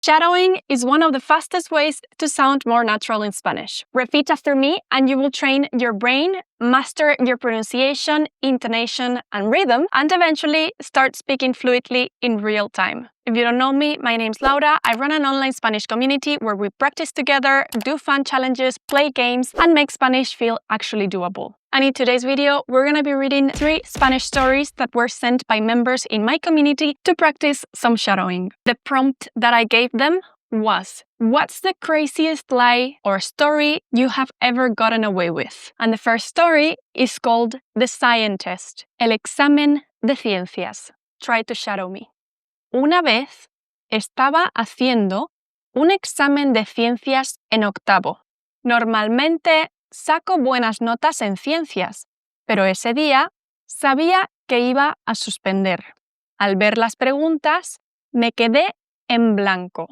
Shadowing is one of the fastest ways to sound more natural in Spanish. Repeat after me and you will train your brain, master your pronunciation, intonation, and rhythm, and eventually start speaking fluidly in real time. If you don't know me, my name's Laura. I run an online Spanish community where we practice together, do fun challenges, play games, and make Spanish feel actually doable. And in today's video, we're going to be reading 3 Spanish stories that were sent by members in my community to practice some shadowing. The prompt that I gave them was, what's the craziest lie or story you have ever gotten away with? And the first story is called The Scientist, El examen de ciencias. Try to shadow me. Una vez estaba haciendo un examen de ciencias en octavo. Normalmente saco buenas notas en ciencias, pero ese día sabía que iba a suspender. Al ver las preguntas, me quedé en blanco.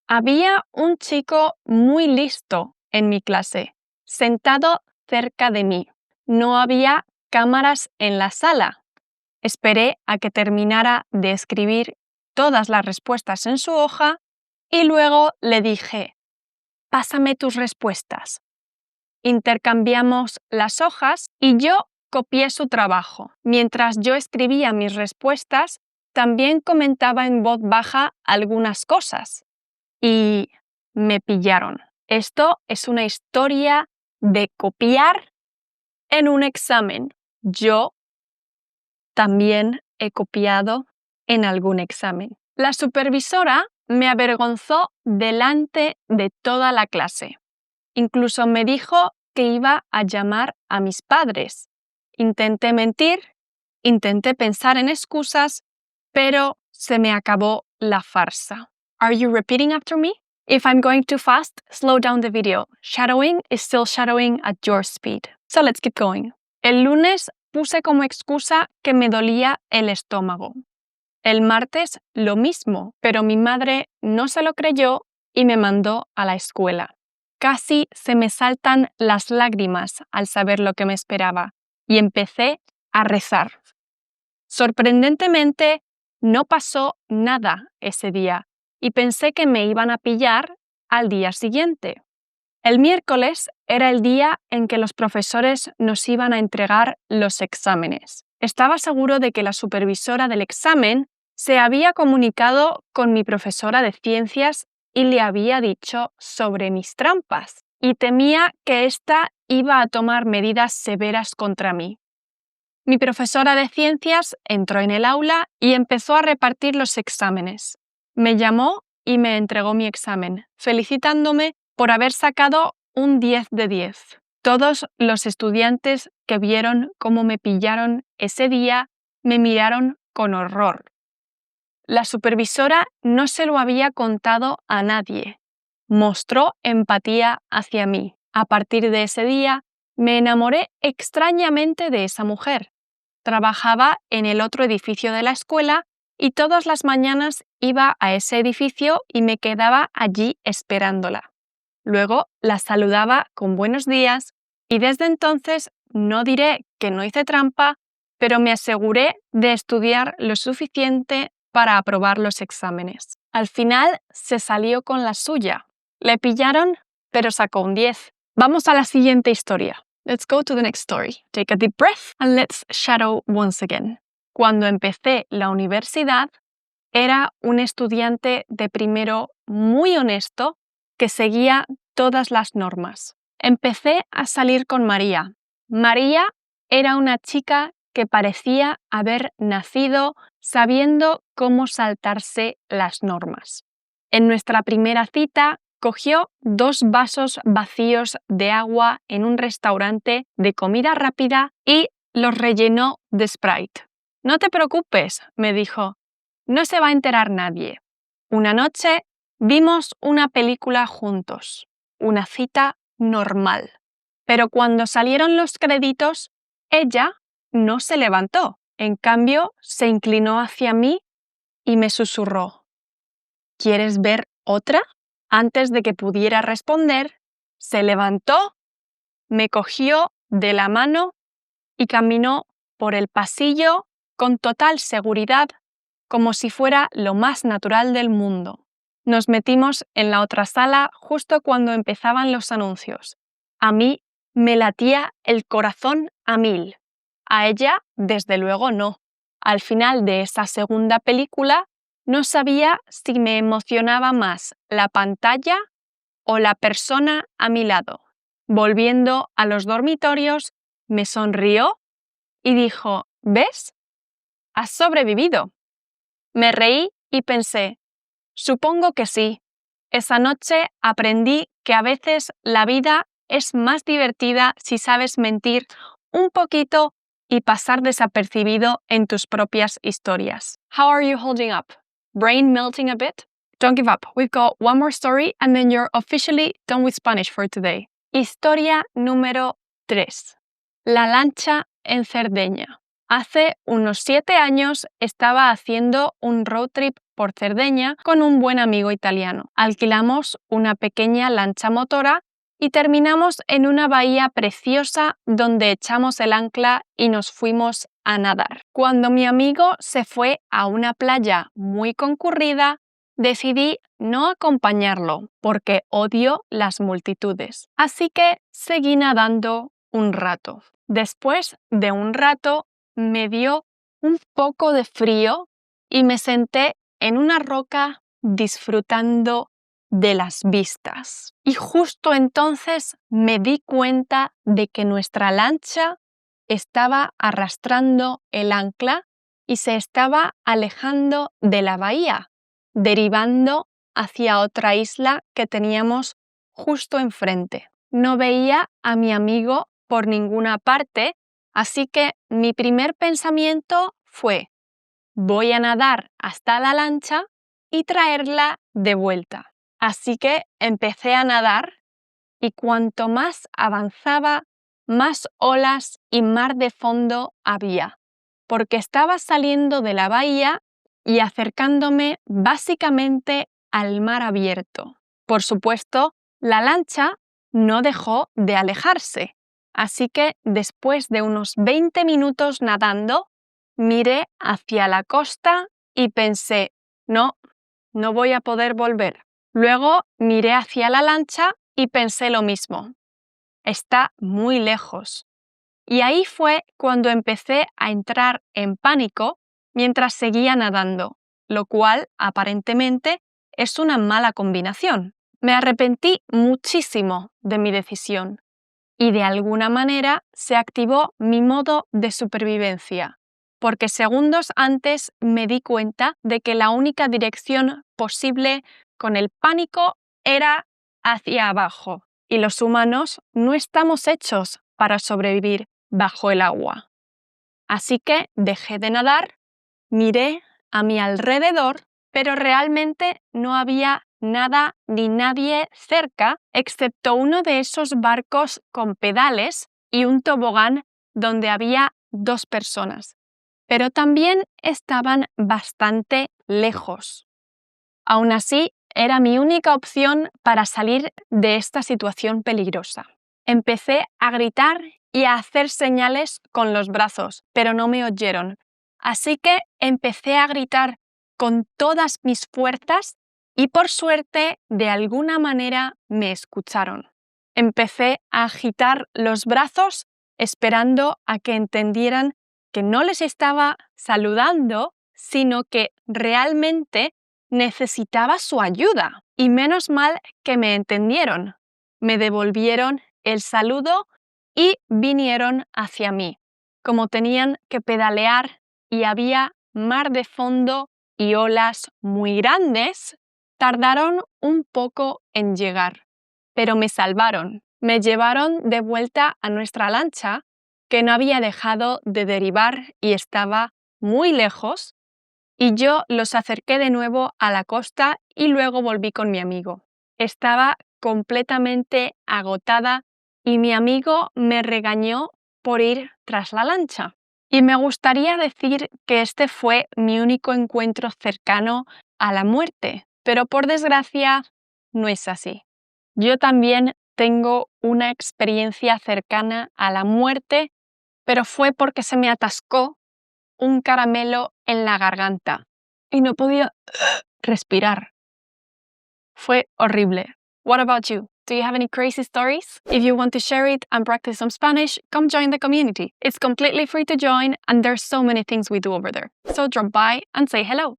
Había un chico muy listo en mi clase, sentado cerca de mí. No había cámaras en la sala. Esperé a que terminara de escribir todas las respuestas en su hoja y luego le dije, pásame tus respuestas. Intercambiamos las hojas y yo copié su trabajo. Mientras yo escribía mis respuestas, también comentaba en voz baja algunas cosas. Y me pillaron. Esto es una historia de copiar en un examen. Yo también he copiado en algún examen. La supervisora me avergonzó delante de toda la clase. Incluso me dijo que iba a llamar a mis padres. Intenté mentir, intenté pensar en excusas, pero se me acabó la farsa. Are you repeating after me? If I'm going too fast, slow down the video. Shadowing is still shadowing at your speed. So let's keep going. El lunes puse como excusa que me dolía el estómago. El martes lo mismo, pero mi madre no se lo creyó y me mandó a la escuela. Casi se me saltan las lágrimas al saber lo que me esperaba y empecé a rezar. Sorprendentemente, no pasó nada ese día y pensé que me iban a pillar al día siguiente. El miércoles era el día en que los profesores nos iban a entregar los exámenes. Estaba seguro de que la supervisora del examen se había comunicado con mi profesora de ciencias y le había dicho sobre mis trampas, y temía que ésta iba a tomar medidas severas contra mí. Mi profesora de ciencias entró en el aula y empezó a repartir los exámenes. Me llamó y me entregó mi examen, felicitándome por haber sacado un 10 de 10. Todos los estudiantes que vieron cómo me pillaron ese día me miraron con horror. La supervisora no se lo había contado a nadie. Mostró empatía hacia mí. A partir de ese día, me enamoré extrañamente de esa mujer. Trabajaba en el otro edificio de la escuela y todas las mañanas iba a ese edificio y me quedaba allí esperándola. Luego la saludaba con buenos días y desde entonces no diré que no hice trampa, pero me aseguré de estudiar lo suficiente para aprobar los exámenes. Al final se salió con la suya. Le pillaron, pero sacó un 10. Vamos a la siguiente historia. Let's go to the next story. Take a deep breath and let's shadow once again. Cuando empecé la universidad, era un estudiante de primero muy honesto que seguía todas las normas. Empecé a salir con María. María era una chica que parecía haber nacido sabiendo cómo saltarse las normas. En nuestra primera cita, cogió 2 vasos vacíos de agua en un restaurante de comida rápida y los rellenó de Sprite. No te preocupes, me dijo, no se va a enterar nadie. Una noche vimos una película juntos, una cita normal. Pero cuando salieron los créditos, ella no se levantó. En cambio, se inclinó hacia mí y me susurró, ¿quieres ver otra? Antes de que pudiera responder, se levantó, me cogió de la mano y caminó por el pasillo con total seguridad, como si fuera lo más natural del mundo. Nos metimos en la otra sala justo cuando empezaban los anuncios. A mí me latía el corazón a 1000. A ella, desde luego, no. Al final de esa segunda película, no sabía si me emocionaba más la pantalla o la persona a mi lado. Volviendo a los dormitorios, me sonrió y dijo: ¿ves? Has sobrevivido. Me reí y pensé: supongo que sí. Esa noche aprendí que a veces la vida es más divertida si sabes mentir un poquito y pasar desapercibido en tus propias historias. How are you holding up? Brain melting a bit? Don't give up. We've got one more story and then you're officially done with Spanish for today. Historia número 3. La lancha en Cerdeña. Hace unos 7 años estaba haciendo un road trip por Cerdeña con un buen amigo italiano. Alquilamos una pequeña lancha motora y terminamos en una bahía preciosa donde echamos el ancla y nos fuimos a nadar. Cuando mi amigo se fue a una playa muy concurrida, decidí no acompañarlo porque odio las multitudes. Así que seguí nadando un rato. Después de un rato me dio un poco de frío y me senté en una roca disfrutando de las vistas. Y justo entonces me di cuenta de que nuestra lancha estaba arrastrando el ancla y se estaba alejando de la bahía, derivando hacia otra isla que teníamos justo enfrente. No veía a mi amigo por ninguna parte, así que mi primer pensamiento fue: voy a nadar hasta la lancha y traerla de vuelta. Así que empecé a nadar y cuanto más avanzaba, más olas y mar de fondo había, porque estaba saliendo de la bahía y acercándome básicamente al mar abierto. Por supuesto, la lancha no dejó de alejarse, así que después de unos 20 minutos nadando, miré hacia la costa y pensé: no voy a poder volver. Luego miré hacia la lancha y pensé lo mismo: está muy lejos. Y ahí fue cuando empecé a entrar en pánico mientras seguía nadando, lo cual aparentemente es una mala combinación. Me arrepentí muchísimo de mi decisión y de alguna manera se activó mi modo de supervivencia, porque segundos antes me di cuenta de que la única dirección posible con el pánico era hacia abajo, y los humanos no estamos hechos para sobrevivir bajo el agua. Así que dejé de nadar, miré a mi alrededor, pero realmente no había nada ni nadie cerca, excepto uno de esos barcos con pedales y un tobogán donde había 2 personas, pero también estaban bastante lejos. Aún así, era mi única opción para salir de esta situación peligrosa. Empecé a gritar y a hacer señales con los brazos, pero no me oyeron. Así que empecé a gritar con todas mis fuerzas y por suerte, de alguna manera, me escucharon. Empecé a agitar los brazos esperando a que entendieran que no les estaba saludando, sino que realmente necesitaba su ayuda. Y menos mal que me entendieron. Me devolvieron el saludo y vinieron hacia mí. Como tenían que pedalear y había mar de fondo y olas muy grandes, tardaron un poco en llegar, pero me salvaron. Me llevaron de vuelta a nuestra lancha, que no había dejado de derivar y estaba muy lejos, y yo los acerqué de nuevo a la costa y luego volví con mi amigo. Estaba completamente agotada y mi amigo me regañó por ir tras la lancha. Y me gustaría decir que este fue mi único encuentro cercano a la muerte, pero por desgracia no es así. Yo también tengo una experiencia cercana a la muerte, pero fue porque se me atascó un caramelo en la garganta y no podía respirar. Fue horrible. What about you? Do you have any crazy stories? If you want to share it and practice some Spanish, come join the community. It's completely free to join and there's so many things we do over there. So drop by and say hello.